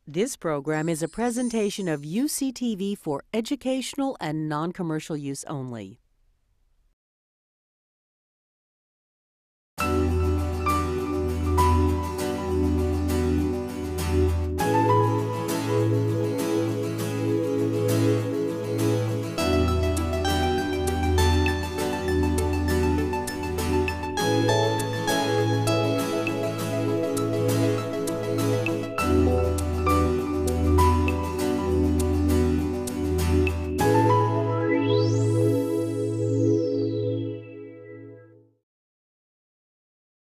This program is a presentation of UCTV for educational and non-commercial use only.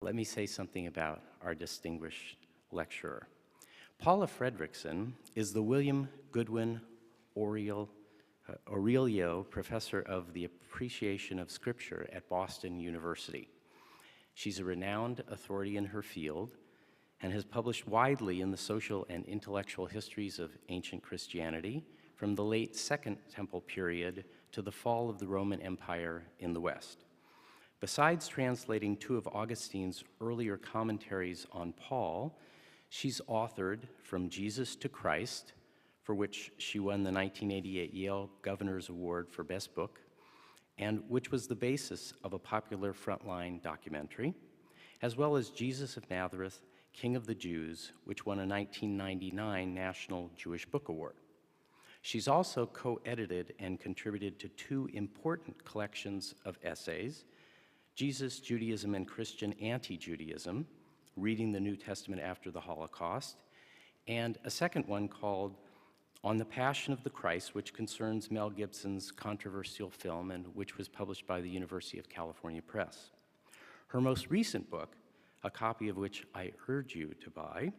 Let me say something about our distinguished lecturer. Paula Fredriksen is the William Goodwin Aurelio Professor of the Appreciation of Scripture at Boston University. She's a renowned authority in her field and has published widely in the social and intellectual histories of ancient Christianity from the late Second Temple period to the fall of the Roman Empire in the West. Besides translating two of Augustine's earlier commentaries on Paul, she's authored From Jesus to Christ, for which she won the 1988 Yale Governor's Award for Best Book, and which was the basis of a popular Frontline documentary, as well as Jesus of Nazareth, King of the Jews, which won a 1999 National Jewish Book Award. She's also co-edited and contributed to two important collections of essays, Jesus, Judaism, and Christian Anti-Judaism, Reading the New Testament After the Holocaust, and a second one called On the Passion of the Christ, which concerns Mel Gibson's controversial film and which was published by the University of California Press. Her most recent book, a copy of which I urge you to buy,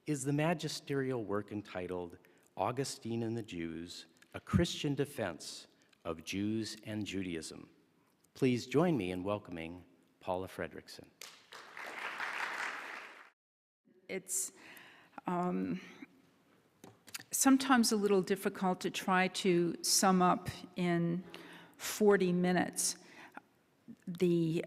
is the magisterial work entitled Augustine and the Jews, A Christian Defense of Jews and Judaism. Please join me in welcoming Paula Fredriksen. It's sometimes a little difficult to try to sum up in 40 minutes the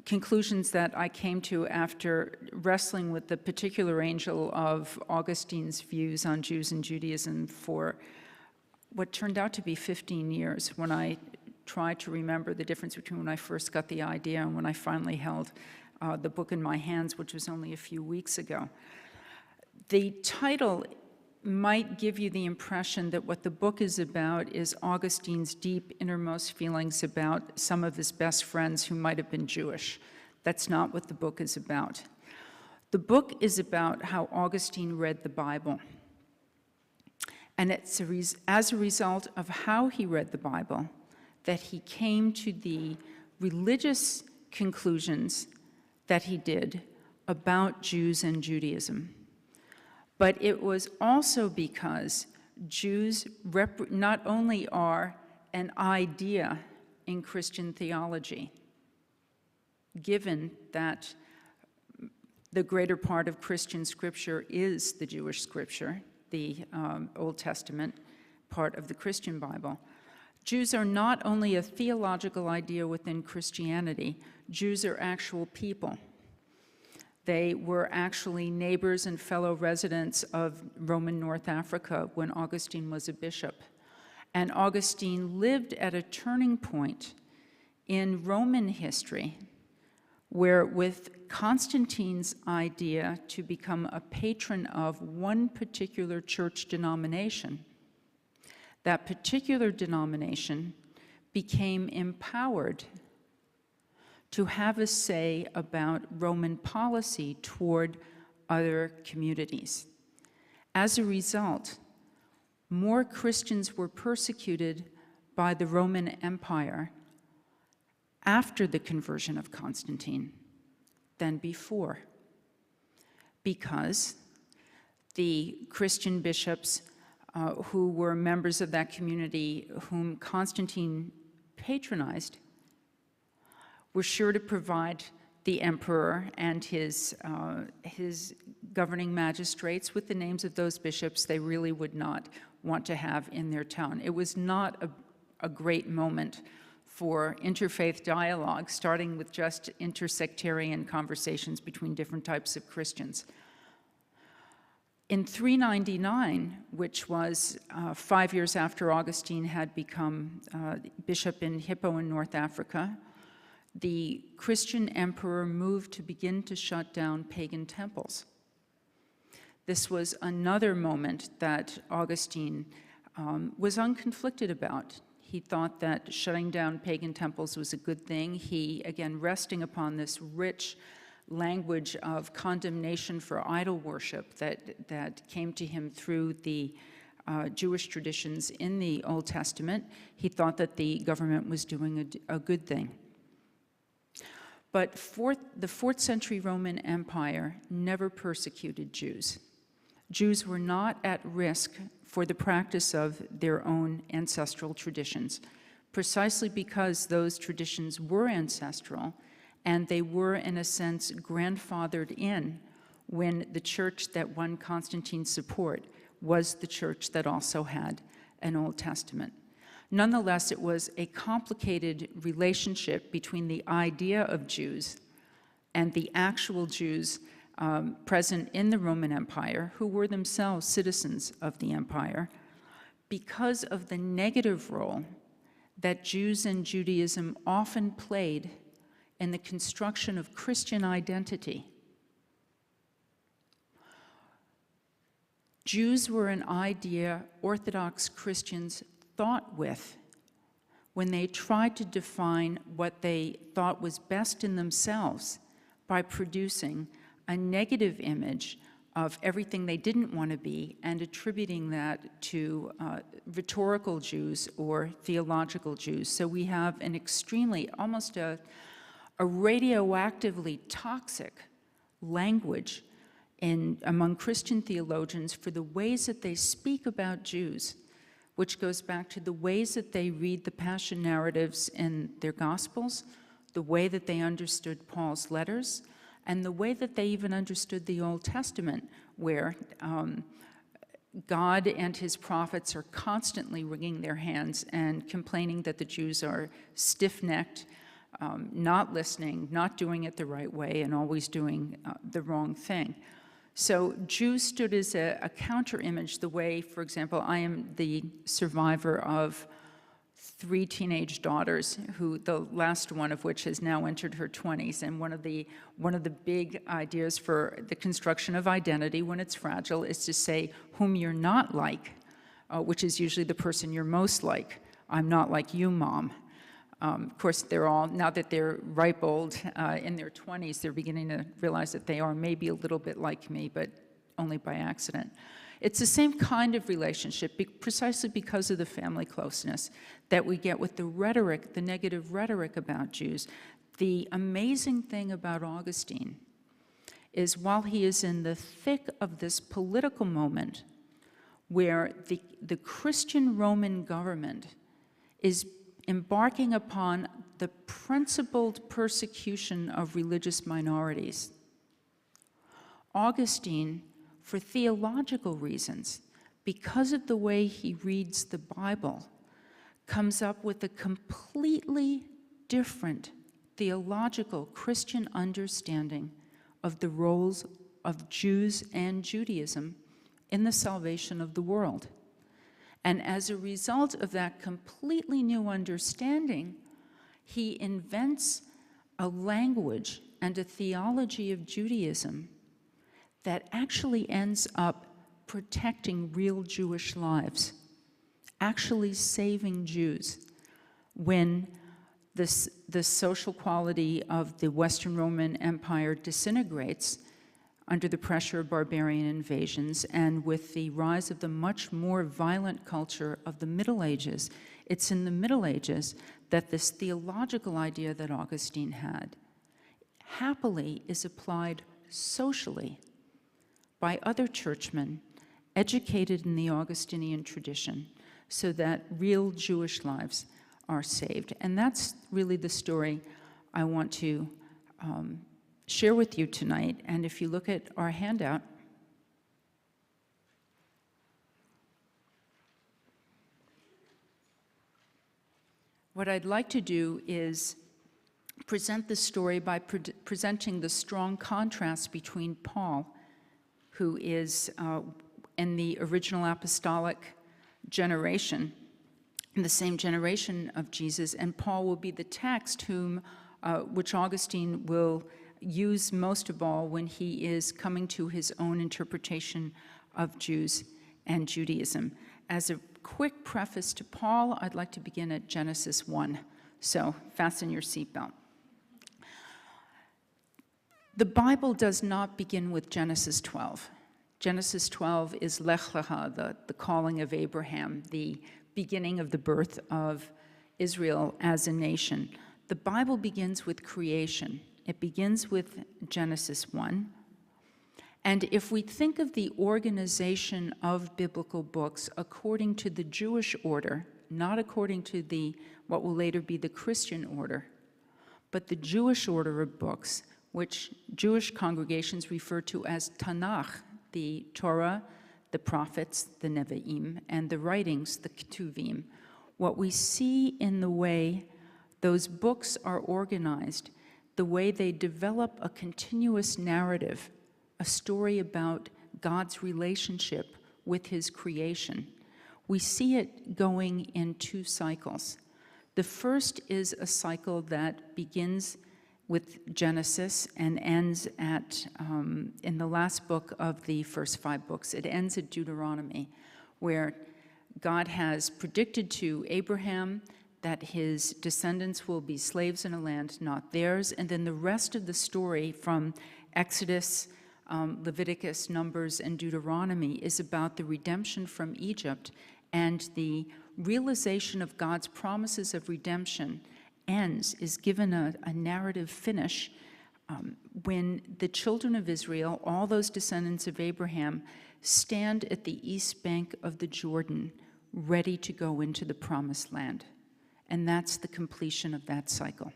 conclusions that I came to after wrestling with the particular angel of Augustine's views on Jews and Judaism for what turned out to be 15 years when I tried to remember the difference between when I first got the idea and when I finally held the book in my hands, which was only a few weeks ago. The title might give you the impression that what the book is about is Augustine's deep innermost feelings about some of his best friends who might have been Jewish. That's not what the book is about. The book is about how Augustine read the Bible. And it's as a result of how he read the Bible that he came to the religious conclusions that he did about Jews and Judaism. But it was also because Jews not only are an idea in Christian theology, given that the greater part of Christian scripture is the Jewish scripture, the Old Testament part of the Christian Bible, Jews are not only a theological idea within Christianity, Jews are actual people. They were actually neighbors and fellow residents of Roman North Africa when Augustine was a bishop. And Augustine lived at a turning point in Roman history where, with Constantine's idea to become a patron of one particular church denomination, that particular denomination became empowered to have a say about Roman policy toward other communities. As a result, more Christians were persecuted by the Roman Empire after the conversion of Constantine than before, because the Christian bishops who were members of that community whom Constantine patronized were sure to provide the emperor and his governing magistrates with the names of those bishops they really would not want to have in their town. It was not a great moment for interfaith dialogue, starting with just intersectarian conversations between different types of Christians. In 399, which was 5 years after Augustine had become bishop in Hippo in North Africa, the Christian emperor moved to begin to shut down pagan temples. This was another moment that Augustine was unconflicted about. He thought that shutting down pagan temples was a good thing. He, again, resting upon this rich language of condemnation for idol worship that came to him through the Jewish traditions in the Old Testament, he thought that the government was doing a good thing. But the 4th century Roman Empire never persecuted Jews. Jews were not at risk for the practice of their own ancestral traditions, precisely because those traditions were ancestral and they were, in a sense, grandfathered in when the church that won Constantine's support was the church that also had an Old Testament. Nonetheless, it was a complicated relationship between the idea of Jews and the actual Jews present in the Roman Empire, who were themselves citizens of the empire, because of the negative role that Jews and Judaism often played in the construction of Christian identity. Jews were an idea Orthodox Christians thought with when they tried to define what they thought was best in themselves by producing a negative image of everything they didn't want to be and attributing that to rhetorical Jews or theological Jews. So we have an extremely, almost a radioactively toxic language among Christian theologians for the ways that they speak about Jews, which goes back to the ways that they read the Passion narratives in their Gospels, the way that they understood Paul's letters, and the way that they even understood the Old Testament, where God and his prophets are constantly wringing their hands and complaining that the Jews are stiff-necked, not listening, not doing it the right way, and always doing the wrong thing. So Jews stood as a counter-image, the way, for example, I am the survivor of 3 teenage daughters, who the last one of which has now entered her 20s, and one of the big ideas for the construction of identity when it's fragile is to say whom you're not like, which is usually the person you're most like. I'm not like you, Mom. Of course, they're all, now that they're ripe old in their 20s, they're beginning to realize that they are maybe a little bit like me, but only by accident. It's the same kind of relationship, precisely because of the family closeness, that we get with the rhetoric, the negative rhetoric about Jews. The amazing thing about Augustine is while he is in the thick of this political moment where the Christian Roman government is embarking upon the principled persecution of religious minorities, Augustine, for theological reasons, because of the way he reads the Bible, comes up with a completely different theological Christian understanding of the roles of Jews and Judaism in the salvation of the world. And as a result of that completely new understanding, he invents a language and a theology of Judaism that actually ends up protecting real Jewish lives, actually saving Jews when the social quality of the Western Roman Empire disintegrates under the pressure of barbarian invasions, and with the rise of the much more violent culture of the Middle Ages. It's in the Middle Ages that this theological idea that Augustine had happily is applied socially by other churchmen educated in the Augustinian tradition so that real Jewish lives are saved. And that's really the story I want to share with you tonight. And if you look at our handout, what I'd like to do is present the story by presenting the strong contrast between Paul who is in the original apostolic generation, in the same generation of Jesus, and Paul will be the text which Augustine will use most of all when he is coming to his own interpretation of Jews and Judaism. As a quick preface to Paul, I'd like to begin at Genesis 1. So fasten your seatbelt. The Bible does not begin with Genesis 12. Genesis 12 is Lech Lecha, the calling of Abraham, the beginning of the birth of Israel as a nation. The Bible begins with creation. It begins with Genesis 1. And if we think of the organization of biblical books according to the Jewish order, not according to what will later be the Christian order, but the Jewish order of books, which Jewish congregations refer to as Tanakh, the Torah, the prophets, the Nevi'im, and the writings, the Ketuvim. What we see in the way those books are organized, the way they develop a continuous narrative, a story about God's relationship with his creation, we see it going in two cycles. The first is a cycle that begins with Genesis and ends in the last book of the first 5 books. It ends at Deuteronomy, where God has predicted to Abraham that his descendants will be slaves in a land not theirs, and then the rest of the story from Exodus, Leviticus, Numbers, and Deuteronomy is about the redemption from Egypt, and the realization of God's promises of redemption is given a narrative finish when the children of Israel, all those descendants of Abraham, stand at the east bank of the Jordan, ready to go into the promised land. And that's the completion of that cycle.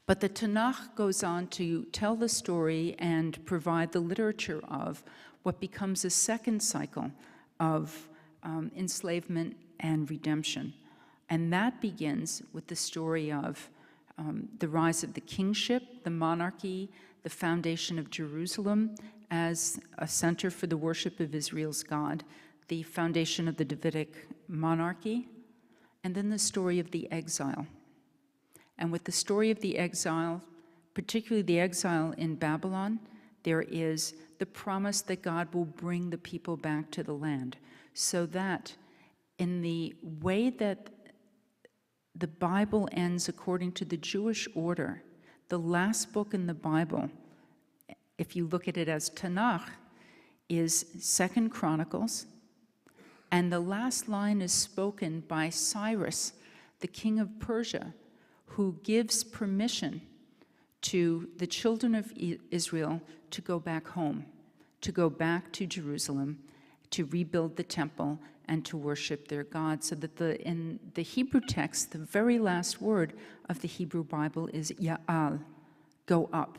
But the Tanakh goes on to tell the story and provide the literature of what becomes a second cycle of enslavement and redemption. And that begins with the story of the rise of the kingship, the monarchy, the foundation of Jerusalem as a center for the worship of Israel's God, the foundation of the Davidic monarchy, and then the story of the exile. And with the story of the exile, particularly the exile in Babylon, there is the promise that God will bring the people back to the land, so that in the way that the Bible ends according to the Jewish order, the last book in the Bible, if you look at it as Tanakh, is Second Chronicles, and the last line is spoken by Cyrus, the king of Persia, who gives permission to the children of Israel to go back home, to go back to Jerusalem, to rebuild the temple, and to worship their God. So that in the Hebrew text, the very last word of the Hebrew Bible is Ya'al, go up,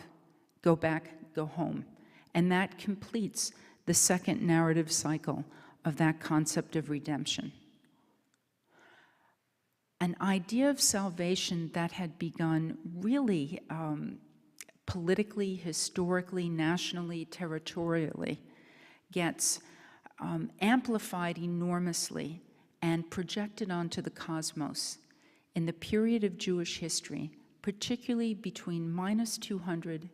go back, go home. And that completes the second narrative cycle of that concept of redemption. An idea of salvation that had begun really politically, historically, nationally, territorially, gets amplified enormously and projected onto the cosmos in the period of Jewish history, particularly between -200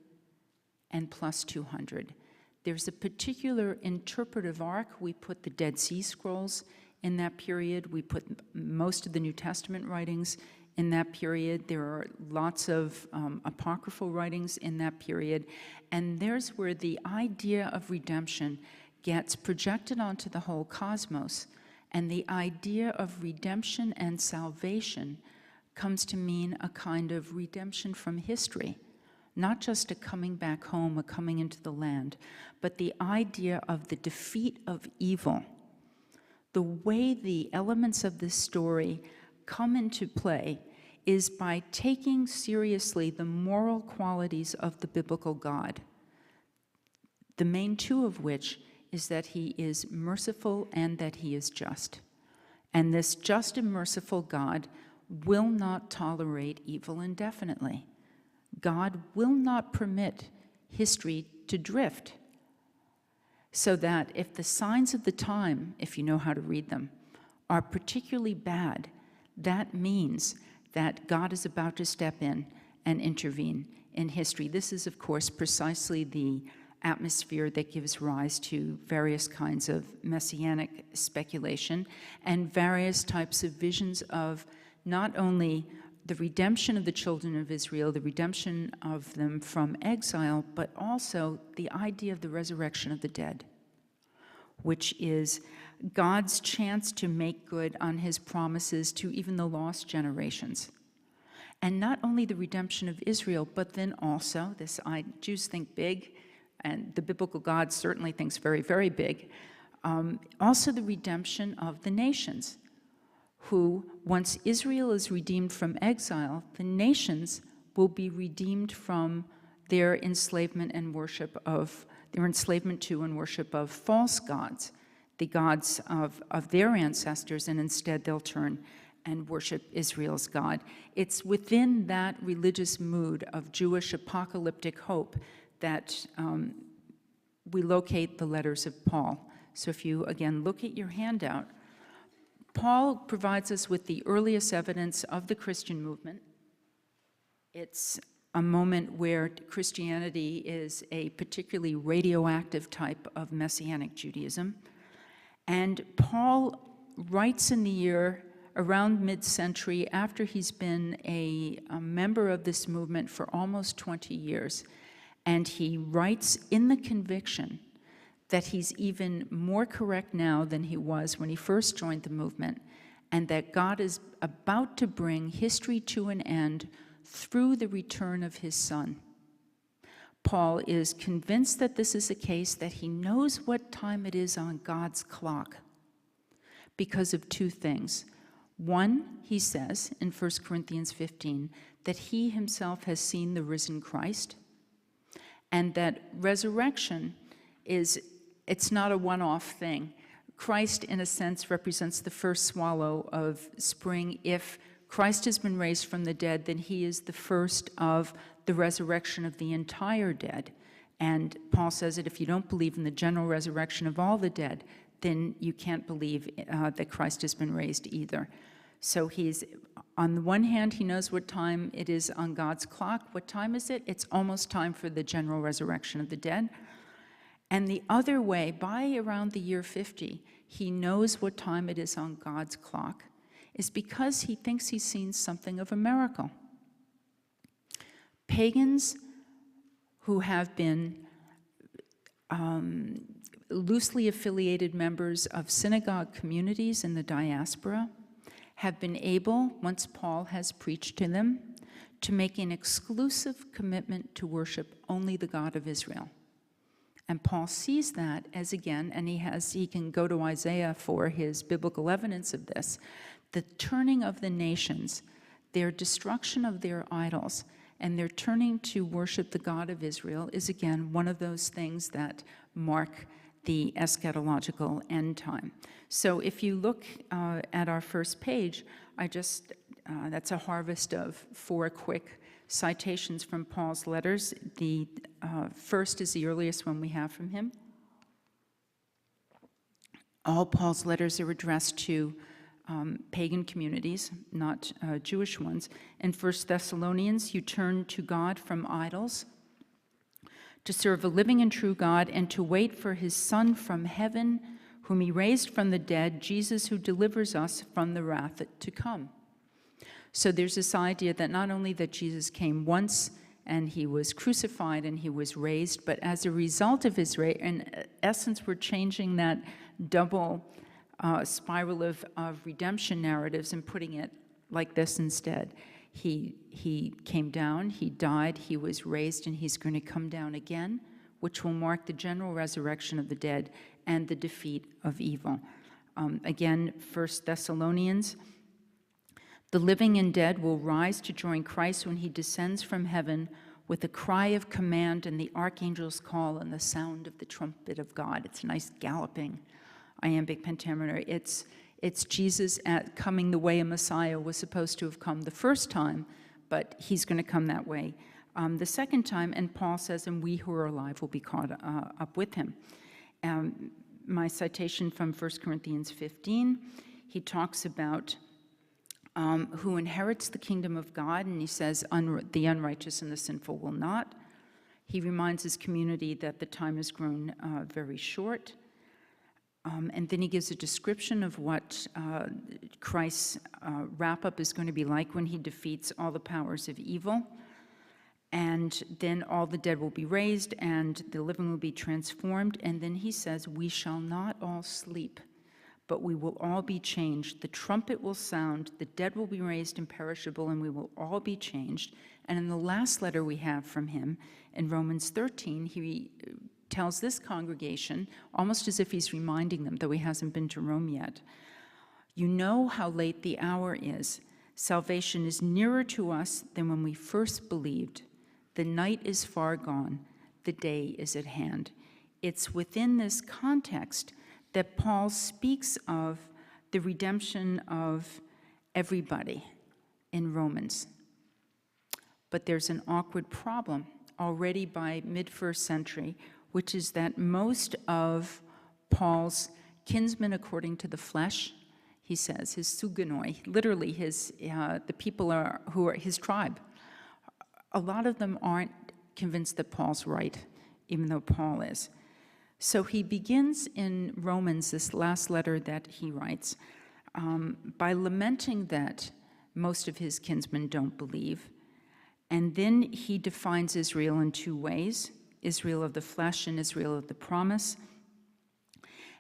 and +200. There's a particular interpretive arc. We put the Dead Sea Scrolls in that period. We put most of the New Testament writings in that period. There are lots of apocryphal writings in that period. And there's where the idea of redemption gets projected onto the whole cosmos. And the idea of redemption and salvation comes to mean a kind of redemption from history. Not just a coming back home, a coming into the land, but the idea of the defeat of evil. The way the elements of this story come into play is by taking seriously the moral qualities of the biblical God, the main two of which is that he is merciful and that he is just. And this just and merciful God will not tolerate evil indefinitely. God will not permit history to drift. so that if the signs of the time, if you know how to read them, are particularly bad, that means that God is about to step in and intervene in history. This is, of course, precisely the atmosphere that gives rise to various kinds of messianic speculation and various types of visions of not only the redemption of the children of Israel, the redemption of them from exile, but also the idea of the resurrection of the dead, which is God's chance to make good on his promises to even the lost generations. And not only the redemption of Israel, but then also, Jews think big, and the biblical God certainly thinks very, very big, also the redemption of the nations, who, once Israel is redeemed from exile, the nations will be redeemed from their enslavement and worship of, their enslavement to and worship of false gods, the gods of their ancestors, and instead they'll turn and worship Israel's God. It's within that religious mood of Jewish apocalyptic hope that we locate the letters of Paul. So if you, again, look at your handout, Paul provides us with the earliest evidence of the Christian movement. It's a moment where Christianity is a particularly radioactive type of Messianic Judaism. And Paul writes in the year around mid-century, after he's been a member of this movement for almost 20 years. And he writes in the conviction that he's even more correct now than he was when he first joined the movement, and that God is about to bring history to an end through the return of his Son. Paul is convinced that this is a case, that he knows what time it is on God's clock because of two things. One, he says in 1 Corinthians 15, that he himself has seen the risen Christ, and that resurrection it's not a one-off thing. Christ, in a sense, represents the first swallow of spring. If Christ has been raised from the dead, then he is the first of the resurrection of the entire dead. And Paul says that if you don't believe in the general resurrection of all the dead, then you can't believe that Christ has been raised either. So he's, on the one hand, he knows what time it is on God's clock. What time is it? It's almost time for the general resurrection of the dead. And the other way, by around the year 50, he knows what time it is on God's clock, is because he thinks he's seen something of a miracle. Pagans who have been loosely affiliated members of synagogue communities in the diaspora have been able, once Paul has preached to them, to make an exclusive commitment to worship only the God of Israel. And Paul sees that as, again, and he can go to Isaiah for his biblical evidence of this, the turning of the nations, their destruction of their idols, and their turning to worship the God of Israel is, again, one of those things that mark the eschatological end time. So if you look at our first page, that's a harvest of 4 quick citations from Paul's letters. The first is the earliest one we have from him. All Paul's letters are addressed to pagan communities, not Jewish ones. In 1 Thessalonians, you turn to God from idols, to serve a living and true God, and to wait for his Son from heaven, whom he raised from the dead, Jesus, who delivers us from the wrath to come. So there's this idea that not only that Jesus came once and he was crucified and he was raised, but as a result of his raise, in essence, we're changing that double spiral of redemption narratives and putting it like this instead. He came down, he died, he was raised, and he's going to come down again, which will mark the general resurrection of the dead and the defeat of evil. Again, 1 Thessalonians, the living and dead will rise to join Christ when he descends from heaven with a cry of command and the archangel's call and the sound of the trumpet of God. It's a nice galloping iambic pentameter. It's Jesus coming the way a Messiah was supposed to have come the first time, but he's going to come that way the second time. And Paul says, and we who are alive will be caught up with him. My citation from 1 Corinthians 15, he talks about who inherits the kingdom of God, and he says, the unrighteous and the sinful will not. He reminds his community that the time has grown very short. And then he gives a description of what Christ's wrap-up is going to be like when he defeats all the powers of evil. And then all the dead will be raised, and the living will be transformed. And then he says, we shall not all sleep, but we will all be changed. The trumpet will sound, the dead will be raised imperishable, and we will all be changed. And in the last letter we have from him, in Romans 13, he tells this congregation, almost as if he's reminding them, though he hasn't been to Rome yet, you know how late the hour is. Salvation is nearer to us than when we first believed. The night is far gone, the day is at hand. It's within this context that Paul speaks of the redemption of everybody in Romans. But there's an awkward problem already by mid-first century, which is that most of Paul's kinsmen according to the flesh, he says, his suganoi, literally the people who are his tribe, a lot of them aren't convinced that Paul's right, even though Paul is. So he begins in Romans, this last letter that he writes, by lamenting that most of his kinsmen don't believe. And then he defines Israel in two ways, Israel of the flesh and Israel of the promise.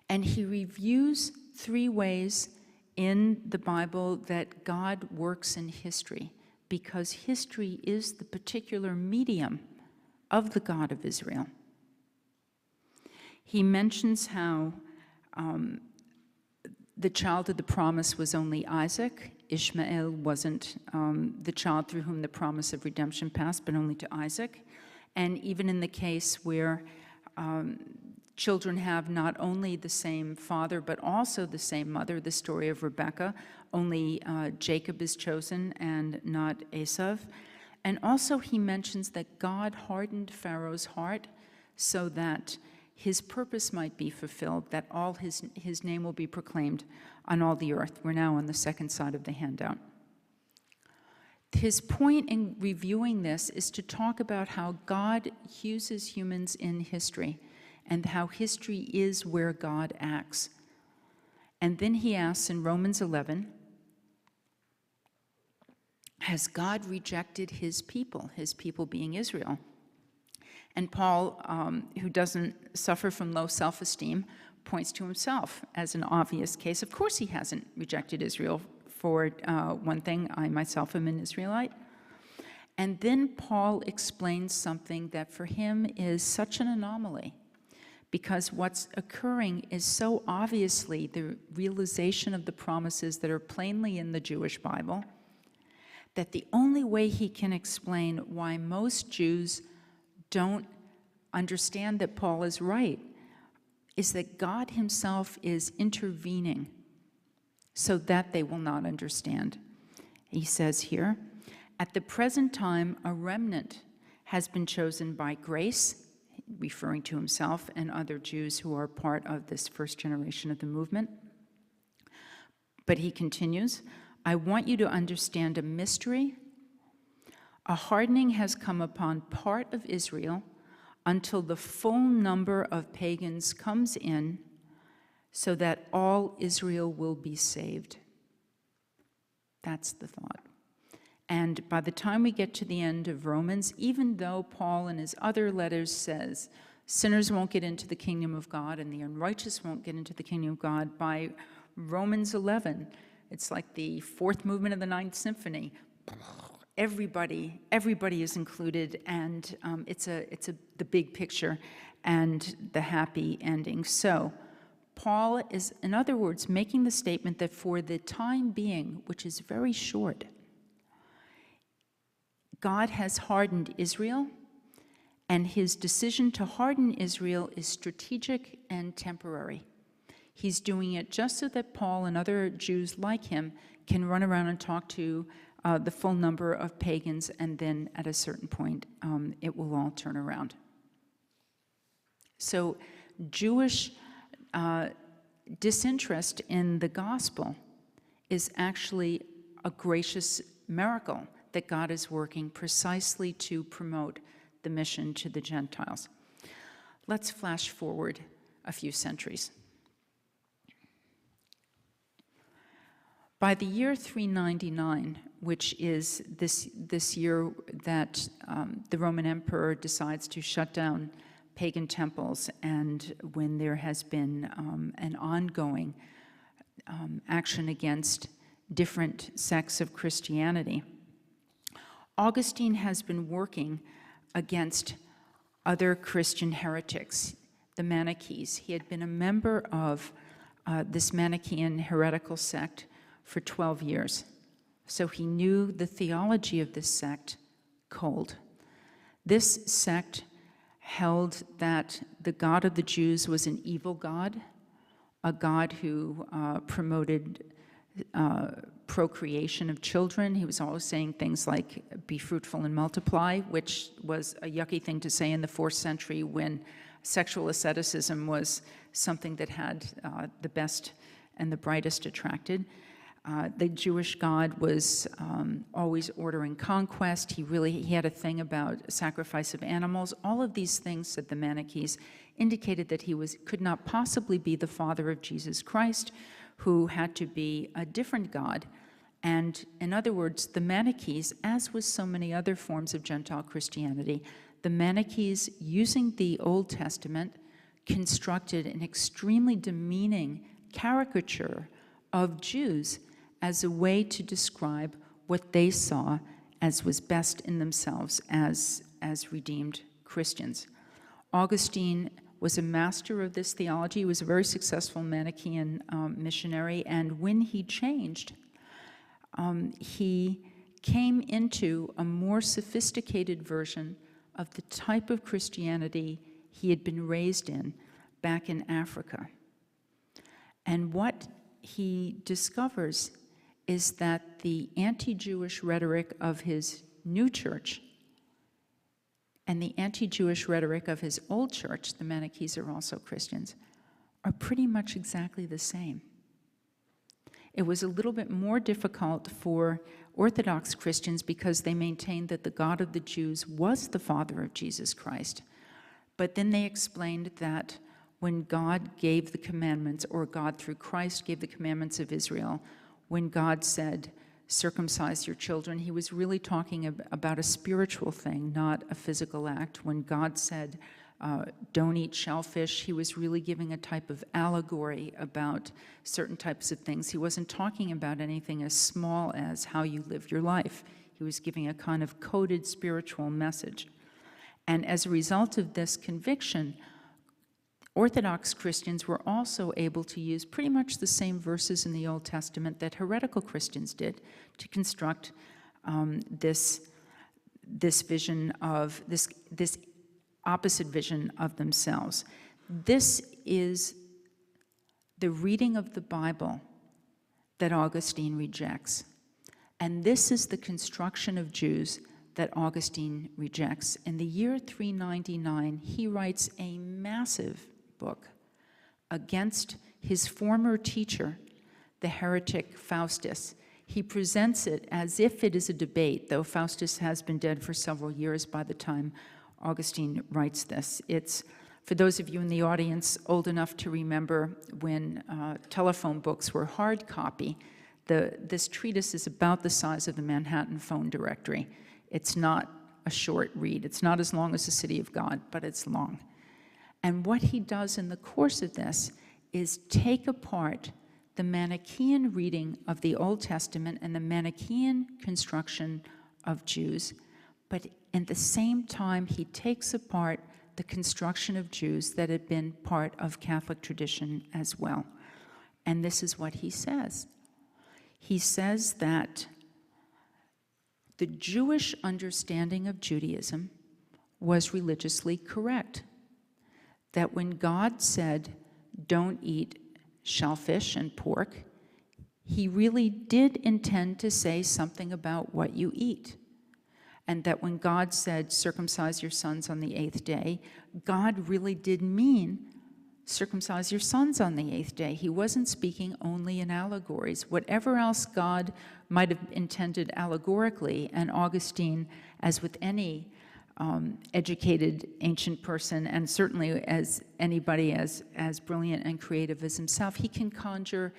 And he reviews three ways in the Bible that God works in history, because history is the particular medium of the God of Israel. He mentions how the child of the promise was only Isaac. Ishmael wasn't the child through whom the promise of redemption passed, but only to Isaac. And even in the case where children have not only the same father, but also the same mother, the story of Rebekah, only Jacob is chosen and not Esau. And also he mentions that God hardened Pharaoh's heart so that his purpose might be fulfilled, that all his name will be proclaimed on all the earth. We're now on the second side of the handout. His point in reviewing this is to talk about how God uses humans in history and how history is where God acts. And then he asks in Romans 11, has God rejected his people being Israel? And Paul, who doesn't suffer from low self-esteem, points to himself as an obvious case. Of course he hasn't rejected Israel. For one thing, I myself am an Israelite. And then Paul explains something that for him is such an anomaly, because what's occurring is so obviously the realization of the promises that are plainly in the Jewish Bible, that the only way he can explain why most Jews don't understand that Paul is right is that God himself is intervening so that they will not understand. He says here, at the present time, a remnant has been chosen by grace, referring to himself and other Jews who are part of this first generation of the movement. But he continues, I want you to understand a mystery. A hardening has come upon part of Israel until the full number of pagans comes in, so that all Israel will be saved. That's the thought. And by the time we get to the end of Romans, even though Paul in his other letters says sinners won't get into the kingdom of God and the unrighteous won't get into the kingdom of God, by Romans 11, it's like the fourth movement of the Ninth Symphony. Everybody is included, and it's the big picture and the happy ending. So Paul is, in other words, making the statement that for the time being, which is very short, God has hardened Israel, and his decision to harden Israel is strategic and temporary. He's doing it just so that Paul and other Jews like him can run around and talk to the full number of pagans, and then at a certain point, it will all turn around. So Jewish disinterest in the gospel is actually a gracious miracle that God is working precisely to promote the mission to the Gentiles. Let's flash forward a few centuries. By the year 399, which is this year that the Roman emperor decides to shut down pagan temples, and when there has been an ongoing action against different sects of Christianity, Augustine has been working against other Christian heretics, the Manna Keys. He had been a member of this Manichaean heretical sect for 12 years. So he knew the theology of this sect cold. This sect held that the God of the Jews was an evil God, a God who promoted procreation of children. He was always saying things like, be fruitful and multiply, which was a yucky thing to say in the 4th century when sexual asceticism was something that had the best and the brightest attracted. The Jewish God was always ordering conquest. He had a thing about sacrifice of animals. All of these things, said the Manna Keys, indicated that he could not possibly be the father of Jesus Christ, who had to be a different God. And in other words, the Manna Keys, as with so many other forms of Gentile Christianity, the Manna Keys, using the Old Testament, constructed an extremely demeaning caricature of Jews as a way to describe what they saw as was best in themselves as redeemed Christians. Augustine was a master of this theology. He was a very successful Manichaean missionary, and when he changed, he came into a more sophisticated version of the type of Christianity he had been raised in back in Africa. And what he discovers is that the anti-Jewish rhetoric of his new church and the anti-Jewish rhetoric of his old church, the Manna Keys are also Christians, are pretty much exactly the same. It was a little bit more difficult for Orthodox Christians because they maintained that the God of the Jews was the father of Jesus Christ. But then they explained that when God gave the commandments, or God through Christ gave the commandments of Israel, when God said, circumcise your children, he was really talking about a spiritual thing, not a physical act. When God said, don't eat shellfish, he was really giving a type of allegory about certain types of things. He wasn't talking about anything as small as how you live your life. He was giving a kind of coded spiritual message. And as a result of this conviction, Orthodox Christians were also able to use pretty much the same verses in the Old Testament that heretical Christians did to construct this vision of this opposite vision of themselves. This is the reading of the Bible that Augustine rejects, and this is the construction of Jews that Augustine rejects. In the year 399, he writes a massive book against his former teacher, the heretic Faustus. He presents it as if it is a debate, though Faustus has been dead for several years by the time Augustine writes this. It's, for those of you in the audience old enough to remember when telephone books were hard copy, this treatise is about the size of the Manhattan phone directory. It's not a short read. It's not as long as the City of God, but it's long. And what he does in the course of this is take apart the Manichaean reading of the Old Testament and the Manichaean construction of Jews, but at the same time, he takes apart the construction of Jews that had been part of Catholic tradition as well. And this is what he says. He says that the Jewish understanding of Judaism was religiously correct. That when God said, don't eat shellfish and pork, he really did intend to say something about what you eat. And that when God said, circumcise your sons on the 8th day, God really did mean circumcise your sons on the 8th day. He wasn't speaking only in allegories. Whatever else God might have intended allegorically, and Augustine, as with any educated ancient person, and certainly as anybody as brilliant and creative as himself, he can conjure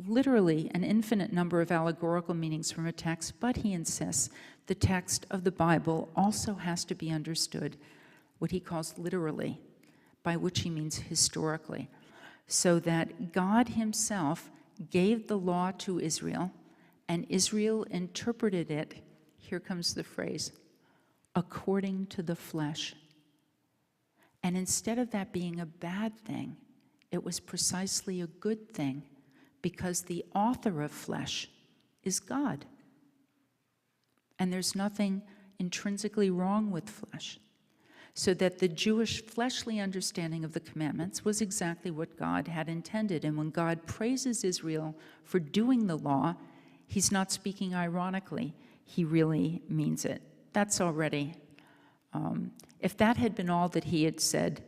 literally an infinite number of allegorical meanings from a text, but he insists the text of the Bible also has to be understood what he calls literally, by which he means historically, so that God himself gave the law to Israel, and Israel interpreted it, here comes the phrase, according to the flesh. And instead of that being a bad thing, it was precisely a good thing, because the author of flesh is God. And there's nothing intrinsically wrong with flesh. So that the Jewish fleshly understanding of the commandments was exactly what God had intended. And when God praises Israel for doing the law, he's not speaking ironically. He really means it. That's already, if that had been all that he had said,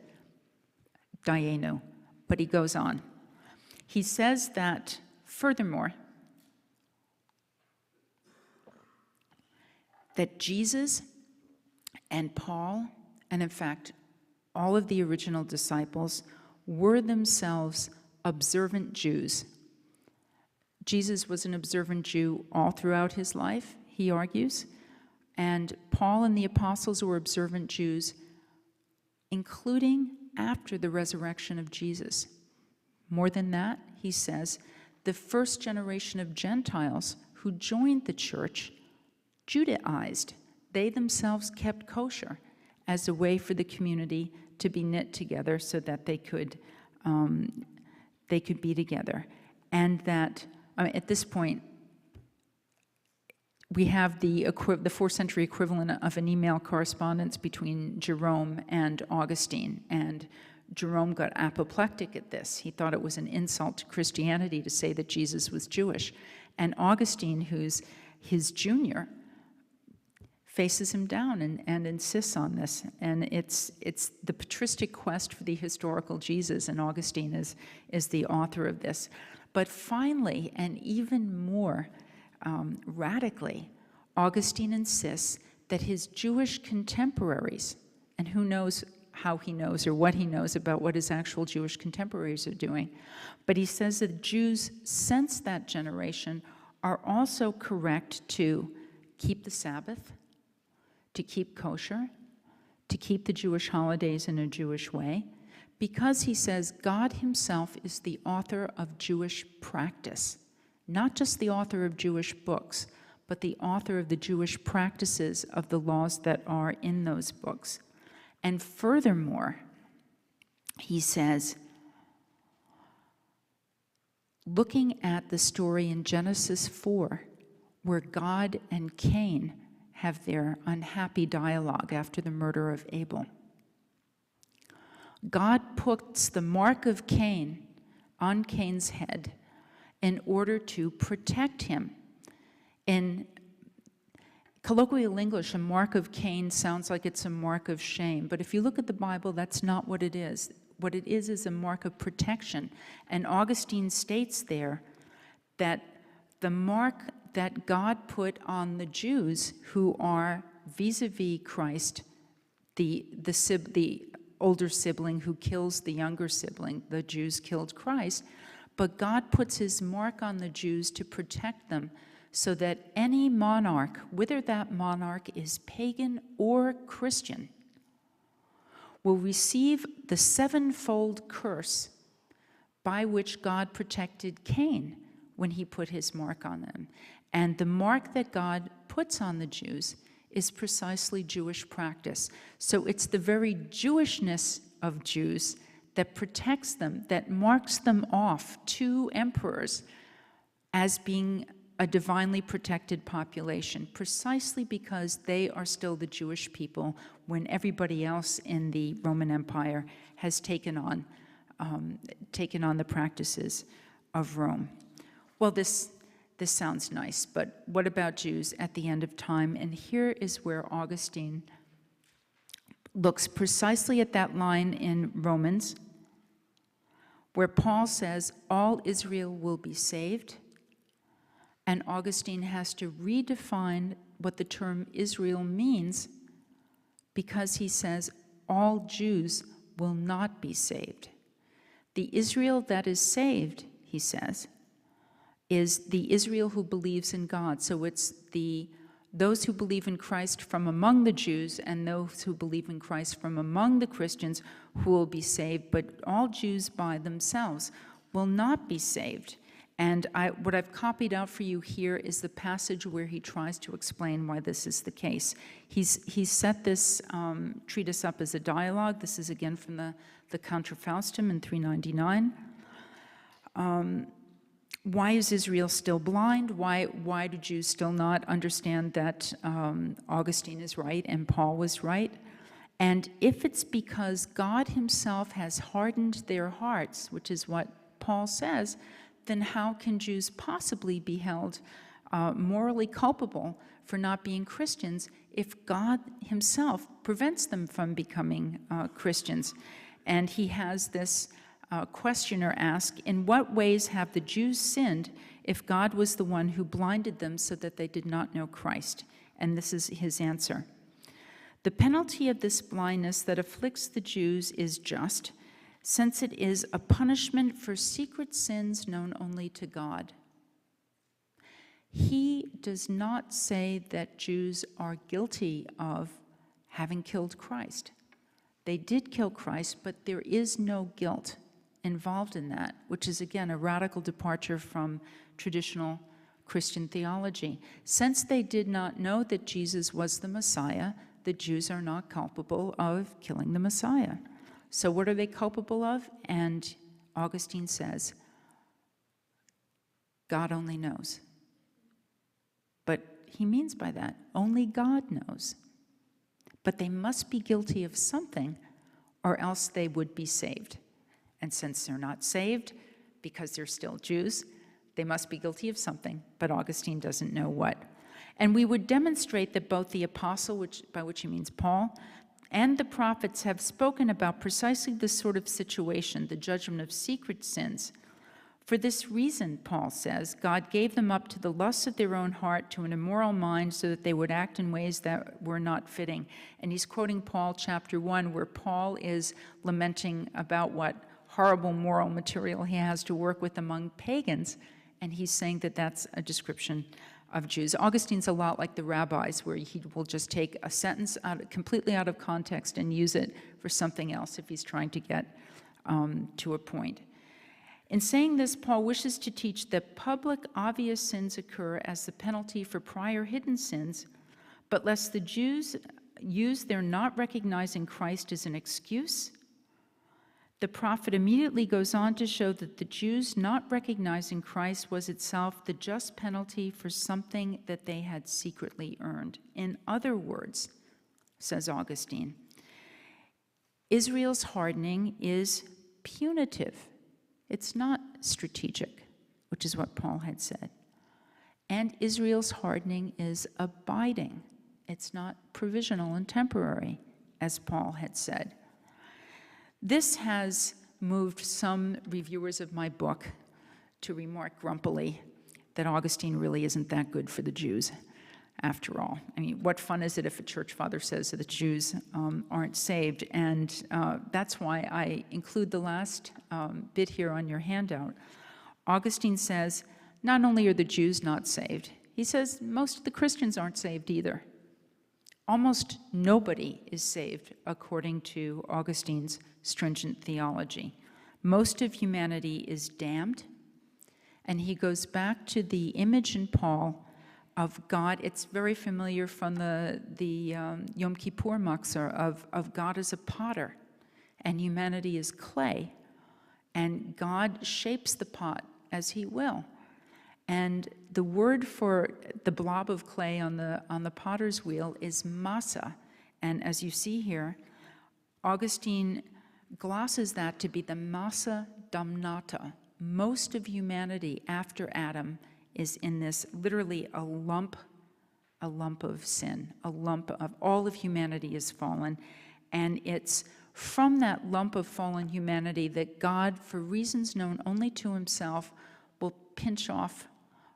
Dayenu. But he goes on. He says that, furthermore, that Jesus and Paul, and in fact, all of the original disciples, were themselves observant Jews. Jesus was an observant Jew all throughout his life, he argues, and Paul and the apostles were observant Jews, including after the resurrection of Jesus. More than that, he says, the first generation of Gentiles who joined the church Judaized. They themselves kept kosher as a way for the community to be knit together so that they could be together. And that, at this point, we have the 4th century equivalent of an email correspondence between Jerome and Augustine. And Jerome got apoplectic at this. He thought it was an insult to Christianity to say that Jesus was Jewish. And Augustine, who's his junior, faces him down and insists on this. And it's the patristic quest for the historical Jesus, and Augustine is the author of this. But finally, and even more radically, Augustine insists that his Jewish contemporaries, and who knows how he knows or what he knows about what his actual Jewish contemporaries are doing, but he says that Jews since that generation are also correct to keep the Sabbath, to keep kosher, to keep the Jewish holidays in a Jewish way, because he says God himself is the author of Jewish practice, not just the author of Jewish books, but the author of the Jewish practices of the laws that are in those books. And furthermore, he says, looking at the story in Genesis 4, where God and Cain have their unhappy dialogue after the murder of Abel, God puts the mark of Cain on Cain's head in order to protect him. In colloquial English, a mark of Cain sounds like it's a mark of shame, but if you look at the Bible, that's not what it is. What it is a mark of protection. And Augustine states there that the mark that God put on the Jews who are vis-a-vis Christ, the older sibling who kills the younger sibling, the Jews killed Christ, but God puts his mark on the Jews to protect them so that any monarch, whether that monarch is pagan or Christian, will receive the sevenfold curse by which God protected Cain when he put his mark on them. And the mark that God puts on the Jews is precisely Jewish practice. So it's the very Jewishness of Jews that protects them, that marks them off to emperors as being a divinely protected population, precisely because they are still the Jewish people when everybody else in the Roman Empire has taken on the practices of Rome. Well, this sounds nice, but what about Jews at the end of time? And here is where Augustine looks precisely at that line in Romans where Paul says all Israel will be saved, and Augustine has to redefine what the term Israel means because he says all Jews will not be saved. The Israel that is saved, he says, is the Israel who believes in God. So it's those who believe in Christ from among the Jews and those who believe in Christ from among the Christians who will be saved, but all Jews by themselves will not be saved. And what I've copied out for you here is the passage where he tries to explain why this is the case. He's set this treatise up as a dialogue. This is again from the Counterfaustum in 399. Why is Israel still blind? Why do Jews still not understand that Augustine is right and Paul was right? And if it's because God himself has hardened their hearts, which is what Paul says, then how can Jews possibly be held morally culpable for not being Christians if God himself prevents them from becoming Christians? And he has this questioner ask, in what ways have the Jews sinned if God was the one who blinded them so that they did not know Christ? And this is his answer. The penalty of this blindness that afflicts the Jews is just, since it is a punishment for secret sins known only to God. He does not say that Jews are guilty of having killed Christ. They did kill Christ, but there is no guilt involved in that, which is, again, a radical departure from traditional Christian theology. Since they did not know that Jesus was the Messiah, the Jews are not culpable of killing the Messiah. So what are they culpable of? And Augustine says, God only knows. But he means by that, only God knows. But they must be guilty of something, or else they would be saved. And since they're not saved, because they're still Jews, they must be guilty of something, but Augustine doesn't know what. And we would demonstrate that both the apostle, by which he means Paul, and the prophets have spoken about precisely this sort of situation, the judgment of secret sins. For this reason, Paul says, God gave them up to the lusts of their own heart, to an immoral mind, so that they would act in ways that were not fitting. And he's quoting Paul chapter 1, where Paul is lamenting about what horrible moral material he has to work with among pagans, and he's saying that that's a description of Jews. Augustine's a lot like the rabbis, where he will just take a sentence completely out of context and use it for something else if he's trying to get to a point. In saying this, Paul wishes to teach that public, obvious sins occur as the penalty for prior hidden sins, but lest the Jews use their not recognizing Christ as an excuse, the prophet immediately goes on to show that the Jews not recognizing Christ was itself the just penalty for something that they had secretly earned. In other words, says Augustine, Israel's hardening is punitive. It's not strategic, which is what Paul had said. And Israel's hardening is abiding. It's not provisional and temporary, as Paul had said. This has moved some reviewers of my book to remark grumpily that Augustine really isn't that good for the Jews, after all. I mean, what fun is it if a church father says that the Jews aren't saved? And that's why I include the last bit here on your handout. Augustine says, not only are the Jews not saved, he says most of the Christians aren't saved either. Almost nobody is saved according to Augustine's stringent theology. Most of humanity is damned, and he goes back to the image in Paul of God. It's very familiar from the Yom Kippur Machzor of God as a potter, and humanity is clay, and God shapes the pot as he will. And the word for the blob of clay on the potter's wheel is masa. And as you see here, Augustine glosses that to be the masa damnata. Most of humanity after Adam is in this, literally a lump of sin, a lump of all of humanity is fallen. And it's from that lump of fallen humanity that God, for reasons known only to himself, will pinch off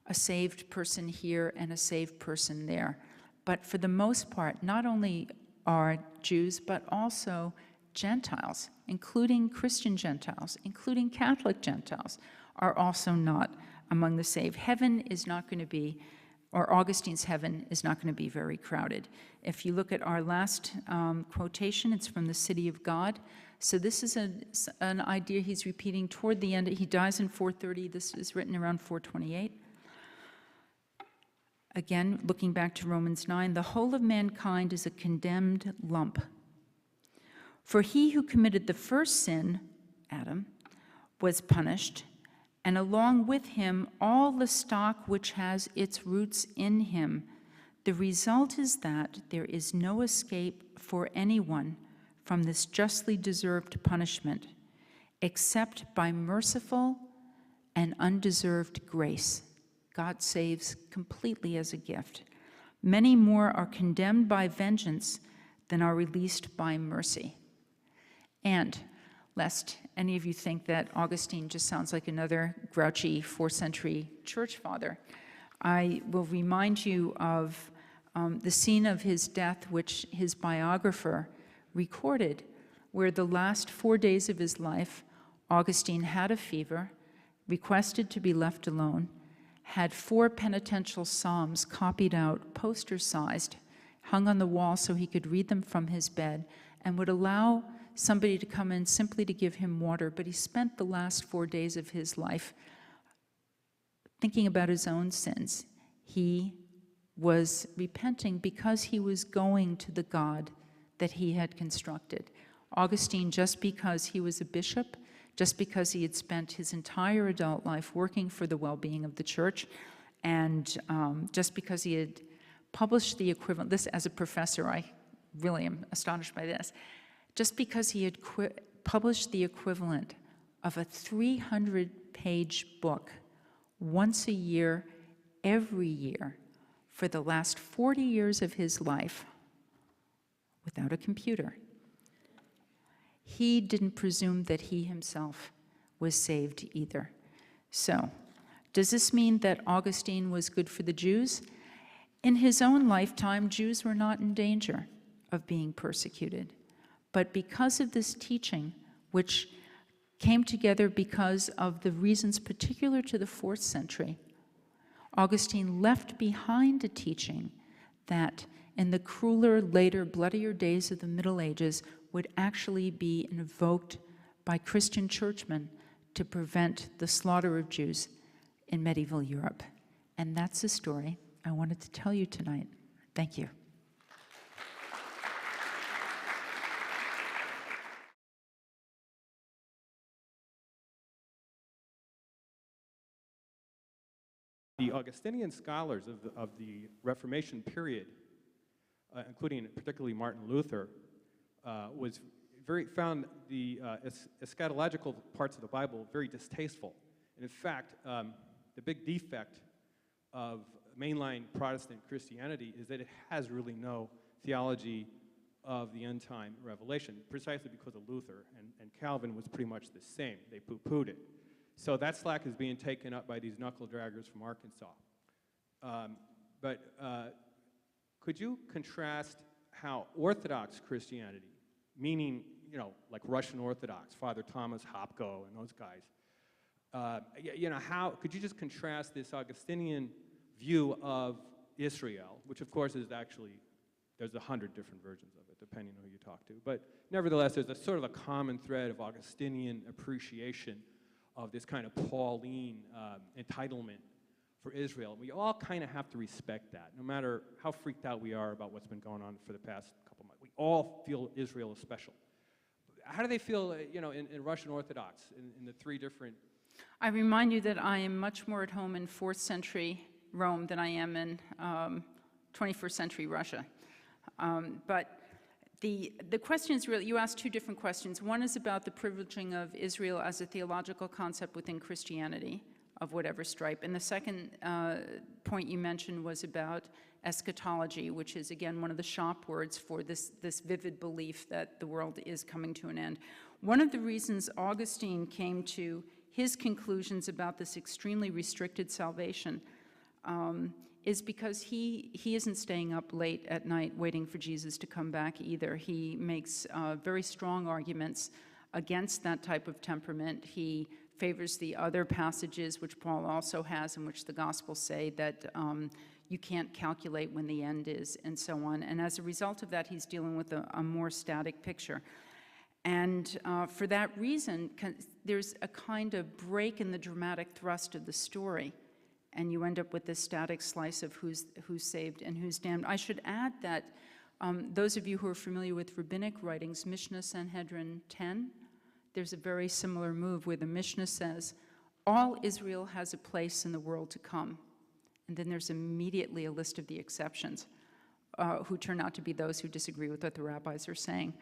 a saved person here and a saved person there. But for the most part, not only are Jews, but also Gentiles, including Christian Gentiles, including Catholic Gentiles, are also not among the saved. Heaven is not going to be, or Augustine's heaven is not going to be very crowded. If you look at our last quotation, it's from the City of God. So this is an idea he's repeating toward the end. He dies in 430. This is written around 428. Again, looking back to Romans 9, the whole of mankind is a condemned lump. For he who committed the first sin, Adam, was punished, and along with him all the stock which has its roots in him. The result is that there is no escape for anyone from this justly deserved punishment, except by merciful and undeserved grace. God saves completely as a gift. Many more are condemned by vengeance than are released by mercy. And, lest any of you think that Augustine just sounds like another grouchy 4th century church father, I will remind you of the scene of his death, which his biographer recorded, where the last 4 days of his life, Augustine had a fever, requested to be left alone, had 4 penitential psalms copied out, poster-sized, hung on the wall so he could read them from his bed, and would allow somebody to come in simply to give him water. But he spent the last 4 days of his life thinking about his own sins. He was repenting because he was going to the God that he had constructed. Augustine, just because he was a bishop, just because he had spent his entire adult life working for the well-being of the church, and just because he had published the equivalent, this as a professor, I really am astonished by this, just because he had published the equivalent of a 300-page book once a year, every year, for the last 40 years of his life, without a computer, he didn't presume that he himself was saved either. So, does this mean that Augustine was good for the Jews? In his own lifetime, Jews were not in danger of being persecuted. But because of this teaching, which came together because of the reasons particular to the 4th century, Augustine left behind a teaching that in the crueler, later, bloodier days of the Middle Ages would actually be invoked by Christian churchmen to prevent the slaughter of Jews in medieval Europe. And that's the story I wanted to tell you tonight. Thank you. The Augustinian scholars of the Reformation period, including particularly Martin Luther, found the eschatological parts of the Bible very distasteful. And in fact, the big defect of mainline Protestant Christianity is that it has really no theology of the end-time revelation, precisely because of Luther, and Calvin was pretty much the same. They poo-pooed it. So that slack is being taken up by these knuckle-draggers from Arkansas. Could you contrast how Orthodox Christianity, meaning, like Russian Orthodox, Father Thomas Hopko and those guys, could you just contrast this Augustinian view of Israel, which of course is actually, there's 100 different versions of it, depending on who you talk to, but nevertheless, there's a sort of a common thread of Augustinian appreciation of this kind of Pauline entitlement for Israel. We all kind of have to respect that, no matter how freaked out we are about what's been going on for the past couple months. We all feel Israel is special. How do they feel, in Russian Orthodox, in the 3 different? I remind you that I am much more at home in 4th century Rome than I am in 21st century Russia. But the question is really, you asked 2 different questions. One is about the privileging of Israel as a theological concept within Christianity. of whatever stripe. And the second point you mentioned was about eschatology, which is, again, one of the shop words for this vivid belief that the world is coming to an end. One of the reasons Augustine came to his conclusions about this extremely restricted salvation is because he isn't staying up late at night waiting for Jesus to come back either. He makes very strong arguments against that type of temperament. He favors the other passages, which Paul also has, in which the Gospels say that you can't calculate when the end is, and so on. And as a result of that, he's dealing with a more static picture. And for that reason, there's a kind of break in the dramatic thrust of the story, and you end up with this static slice of who's saved and who's damned. I should add that those of you who are familiar with rabbinic writings, Mishnah Sanhedrin 10, there's a very similar move where the Mishnah says, all Israel has a place in the world to come. And then there's immediately a list of the exceptions, who turn out to be those who disagree with what the rabbis are saying.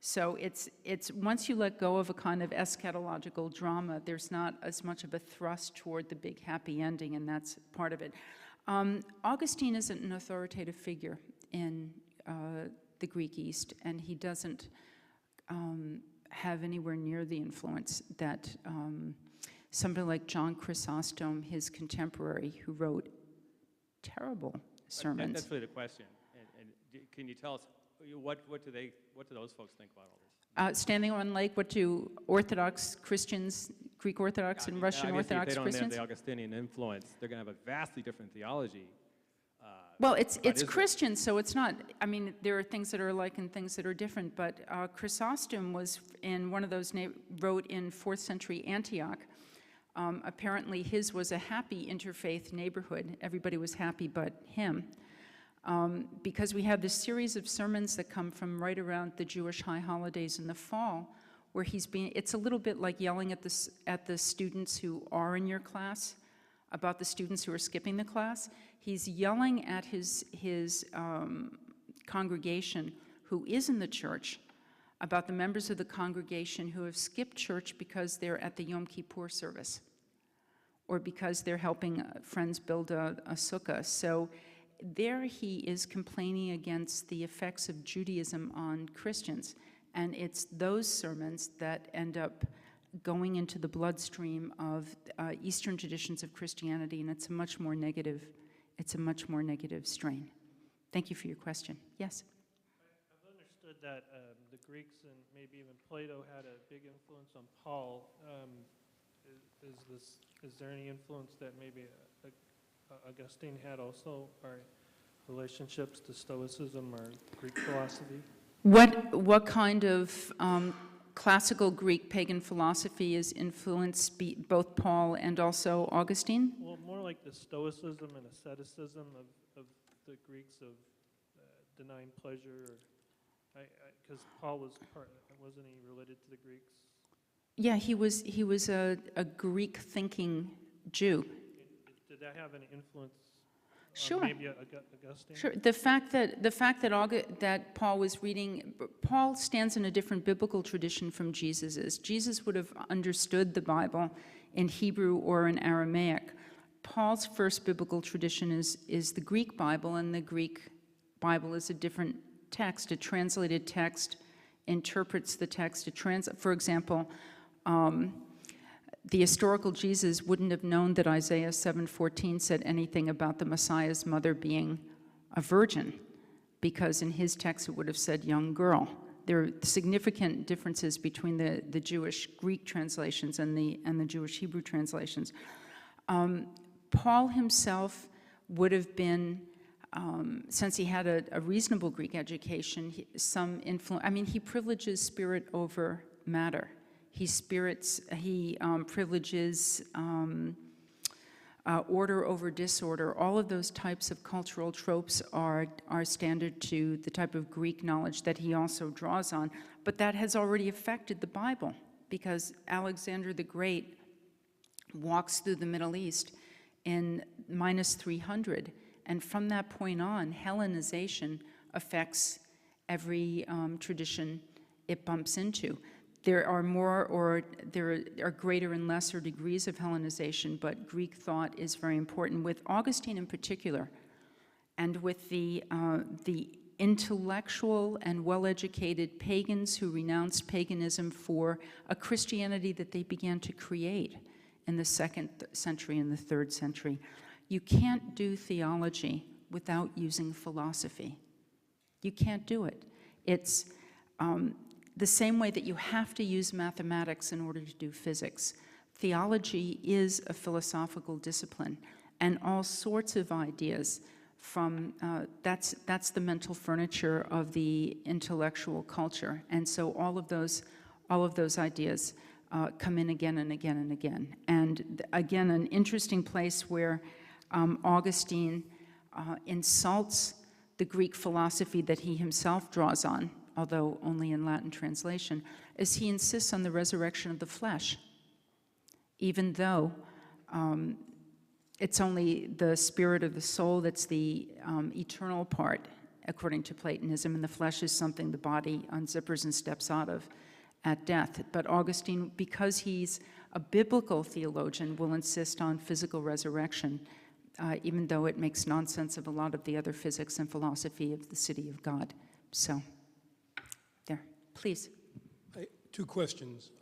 So it's once you let go of a kind of eschatological drama, there's not as much of a thrust toward the big happy ending, and that's part of it. Augustine isn't an authoritative figure in the Greek East, and he doesn't have anywhere near the influence that somebody like John Chrysostom, his contemporary, who wrote terrible sermons. That's really the question. And can you tell us what do those folks think about all this? Standing on Lake, what do Orthodox Christians, Greek Orthodox and Russian Orthodox Christians? If they don't have the Augustinian influence, they're going to have a vastly different theology. Well, it's Christian, so it's not, I mean, there are things that are alike and things that are different, but Chrysostom was in one of those, wrote in 4th century Antioch. Apparently his was a happy interfaith neighborhood. Everybody was happy but him. Because we have this series of sermons that come from right around the Jewish high holidays in the fall, where it's a little bit like yelling at the students who are in your class about the students who are skipping the class. He's yelling at his congregation who is in the church about the members of the congregation who have skipped church because they're at the Yom Kippur service or because they're helping friends build a sukkah. So there he is complaining against the effects of Judaism on Christians. And it's those sermons that end up going into the bloodstream of Eastern traditions of Christianity, and it's a much more negative strain. Thank you for your question. Yes? I've understood that the Greeks and maybe even Plato had a big influence on Paul. Is there any influence that maybe Augustine had also, or relationships to Stoicism or Greek philosophy? What kind of classical Greek pagan philosophy has influenced both Paul and also Augustine? Well, more like the Stoicism and asceticism of the Greeks, of denying pleasure, because Paul wasn't he related to the Greeks? Yeah, he was a Greek-thinking Jew. Did that have any influence? Sure. Maybe Augustine? Sure. The fact that Paul was reading, Paul stands in a different biblical tradition from Jesus. Jesus would have understood the Bible in Hebrew or in Aramaic. Paul's first biblical tradition is the Greek Bible, and the Greek Bible is a different text. A translated text interprets the text. For example, the historical Jesus wouldn't have known that Isaiah 7:14 said anything about the Messiah's mother being a virgin, because in his text it would have said young girl. There are significant differences between the Jewish Greek translations and the Jewish Hebrew translations. Paul himself would have been, since he had a reasonable Greek education, some influence. I mean, he privileges spirit over matter. He privileges order over disorder. All of those types of cultural tropes are standard to the type of Greek knowledge that he also draws on. But that has already affected the Bible, because Alexander the Great walks through the Middle East in -300. And from that point on, Hellenization affects every tradition it bumps into. there are more or there are greater and lesser degrees of Hellenization, but Greek thought is very important. With Augustine in particular, and with the intellectual and well-educated pagans who renounced paganism for a Christianity that they began to create in the 2nd century and the 3rd century. You can't do theology without using philosophy. You can't do it. It's the same way that you have to use mathematics in order to do physics. Theology is a philosophical discipline, and all sorts of ideas from, that's the mental furniture of the intellectual culture. And so all of those ideas come in again and again and again. And again, an interesting place where Augustine insults the Greek philosophy that he himself draws on, although only in Latin translation, is he insists on the resurrection of the flesh, even though it's only the spirit or the soul that's the eternal part, according to Platonism, and the flesh is something the body unzippers and steps out of at death. But Augustine, because he's a biblical theologian, will insist on physical resurrection, even though it makes nonsense of a lot of the other physics and philosophy of the city of God. So, there, please. Two questions.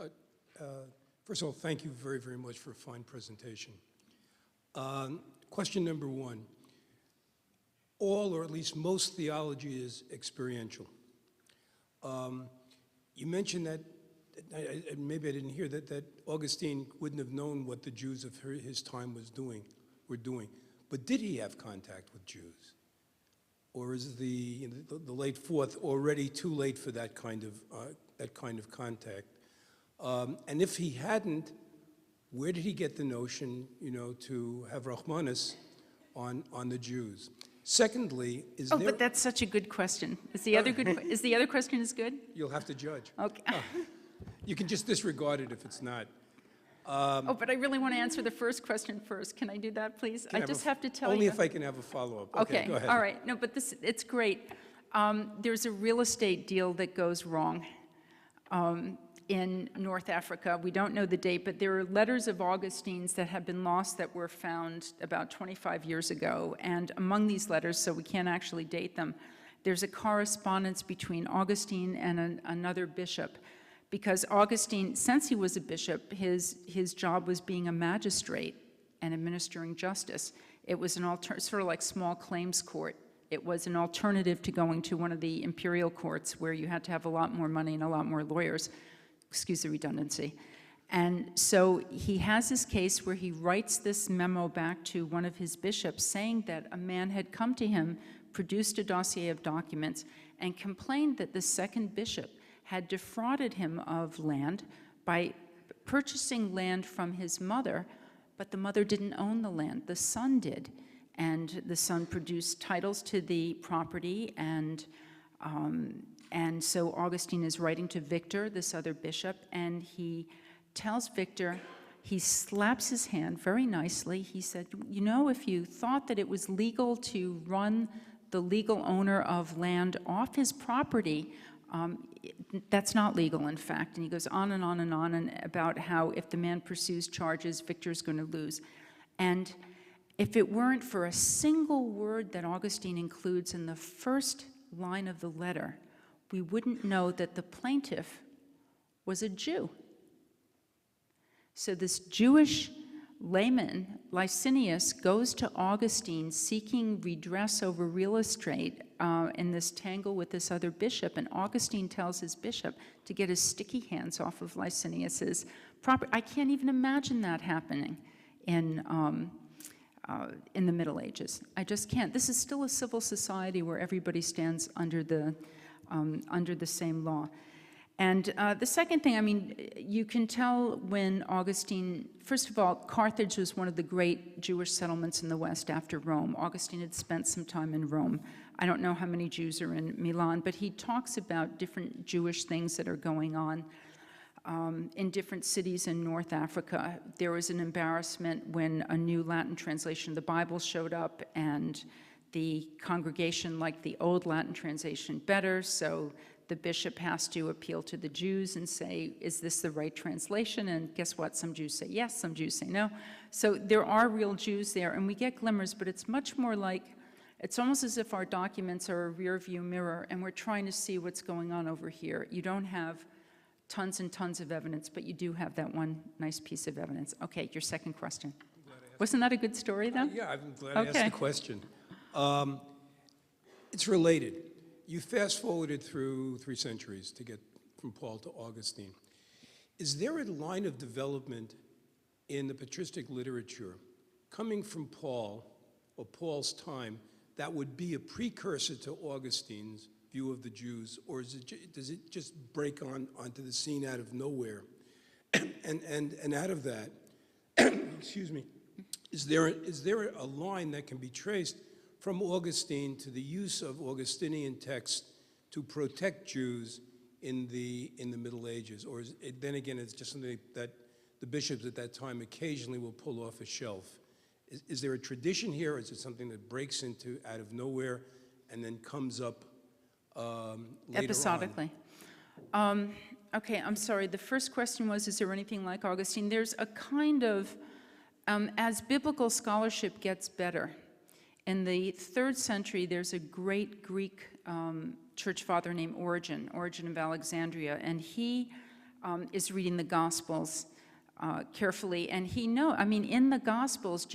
First of all, thank you very, very much for a fine presentation. Question number one. All, or at least most, theology is experiential. You mentioned that, maybe I didn't hear that Augustine wouldn't have known what the Jews of his time were doing. But did he have contact with Jews? Or is the late fourth already too late for that kind of contact? And if he hadn't, where did he get the notion, to have Rahmanis on the Jews? Secondly, is there... but that's such a good question. Is the other question as good? You'll have to judge. Okay. You can just disregard it if it's not. But I really want to answer the first question first. Can I do that, please? I just have to tell you. Only if I can have a follow-up. Okay, go ahead. all right. No, but it's great. There's a real estate deal that goes wrong in North Africa. We don't know the date, but there are letters of Augustine's that have been lost that were found about 25 years ago. And among these letters, so we can't actually date them, there's a correspondence between Augustine and another bishop. Because Augustine, since he was a bishop, his job was being a magistrate and administering justice. It was sort of like small claims court. It was an alternative to going to one of the imperial courts where you had to have a lot more money and a lot more lawyers. Excuse the redundancy. And so he has this case where he writes this memo back to one of his bishops saying that a man had come to him, produced a dossier of documents, and complained that the second bishop had defrauded him of land by purchasing land from his mother, but the mother didn't own the land, the son did. And the son produced titles to the property, and so Augustine is writing to Victor, this other bishop, and he tells Victor, he slaps his hand very nicely. He said, if you thought that it was legal to run the legal owner of land off his property, that's not legal, in fact. And he goes on and on and on and about how if the man pursues charges, Victor's going to lose. And if it weren't for a single word that Augustine includes in the first line of the letter, we wouldn't know that the plaintiff was a Jew. So this Jewish layman, Licinius, goes to Augustine seeking redress over real estate in this tangle with this other bishop, and Augustine tells his bishop to get his sticky hands off of Licinius's property. I can't even imagine that happening in the Middle Ages. I just can't. This is still a civil society where everybody stands under the same law. And the second thing, you can tell when Augustine, first of all, Carthage was one of the great Jewish settlements in the West after Rome. Augustine had spent some time in Rome. I don't know how many Jews are in Milan, but he talks about different Jewish things that are going on in different cities in North Africa. There was an embarrassment when a new Latin translation of the Bible showed up, and the congregation liked the old Latin translation better, so the bishop has to appeal to the Jews and say, is this the right translation? And guess what? Some Jews say yes, some Jews say no. So there are real Jews there, and we get glimmers, but it's much more like, it's almost as if our documents are a rear view mirror, and we're trying to see what's going on over here. You don't have tons and tons of evidence, but you do have that one nice piece of evidence. Okay, your second question. Wasn't that a good story, though? Yeah, I'm glad I asked Okay. the question. It's related. You fast-forwarded through 3 centuries to get from Paul to Augustine. Is there a line of development in the patristic literature coming from Paul or Paul's time that would be a precursor to Augustine's view of the Jews, or does it just break onto the scene out of nowhere? And out of that, excuse me, is there a line that can be traced from Augustine to the use of Augustinian text to protect Jews in the Middle Ages? Or then again, it's just something that the bishops at that time occasionally will pull off a shelf? Is there a tradition here, or is it something that breaks into out of nowhere and then comes up later Episodically. Okay, I'm sorry. The first question was, is there anything like Augustine? There's a kind of, as biblical scholarship gets better, in the 3rd century, there's a great Greek church father named Origen of Alexandria, and he is reading the Gospels carefully, and in the Gospels,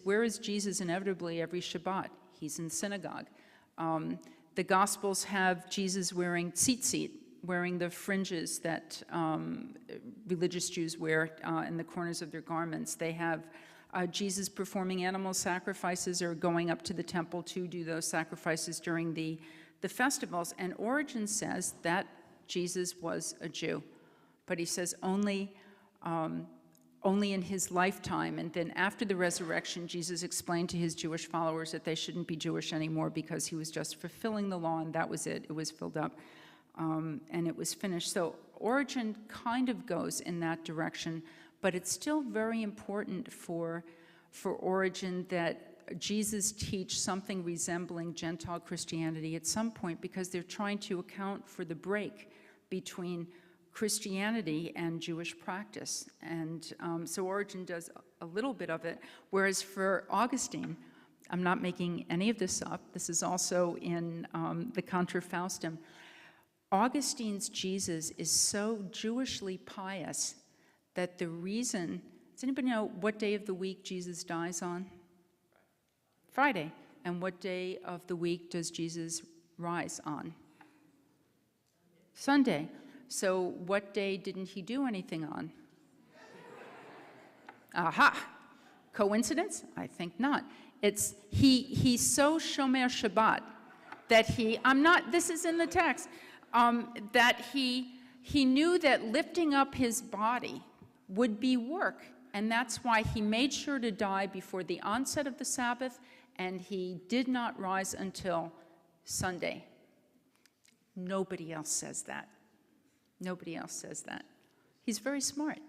where is Jesus inevitably every Shabbat? He's in synagogue. The Gospels have Jesus wearing tzitzit, wearing the fringes that religious Jews wear in the corners of their garments. They have Jesus performing animal sacrifices or going up to the temple to do those sacrifices during the festivals. And Origen says that Jesus was a Jew, but he says only in his lifetime. And then after the resurrection, Jesus explained to his Jewish followers that they shouldn't be Jewish anymore because he was just fulfilling the law, and that was it. It was filled up, and it was finished. So Origen kind of goes in that direction, but it's still very important for Origen that Jesus teach something resembling Gentile Christianity at some point, because they're trying to account for the break between Christianity and Jewish practice. And so Origen does a little bit of it, whereas for Augustine, I'm not making any of this up, this is also in the Contra Faustum, Augustine's Jesus is so Jewishly pious that the reason, does anybody know what day of the week Jesus dies on? Friday. And what day of the week does Jesus rise on? Sunday. So what day didn't he do anything on? Aha! Coincidence? I think not. It's he's so Shomer Shabbat that this is in the text, that he knew that lifting up his body would be work, and that's why he made sure to die before the onset of the Sabbath, and he did not rise until Sunday. Nobody else says that. Nobody else says that. He's very smart.